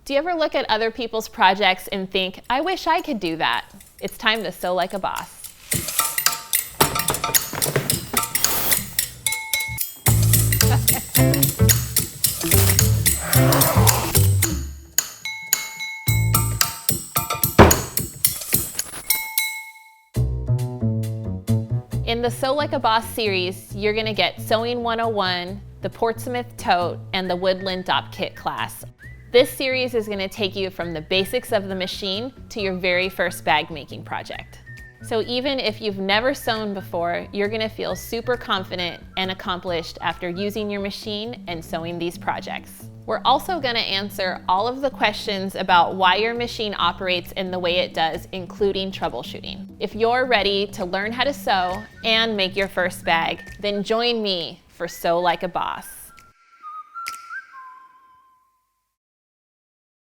Do you ever look at other people's projects and think, I wish I could do that? It's time to sew like a boss. In the Sew Like a Boss series, you're going to get Sewing 101, the Portsmith Tote, and the Woodland Dopp Kit class. This series is going to take you from the basics of the machine to your very first bag making project. So even if you've never sewn before, you're going to feel super confident and accomplished after using your machine and sewing these projects. We're also going to answer all of the questions about why your machine operates in the way it does, including troubleshooting. If you're ready to learn how to sew and make your first bag, then join me for Sew Like a Boss.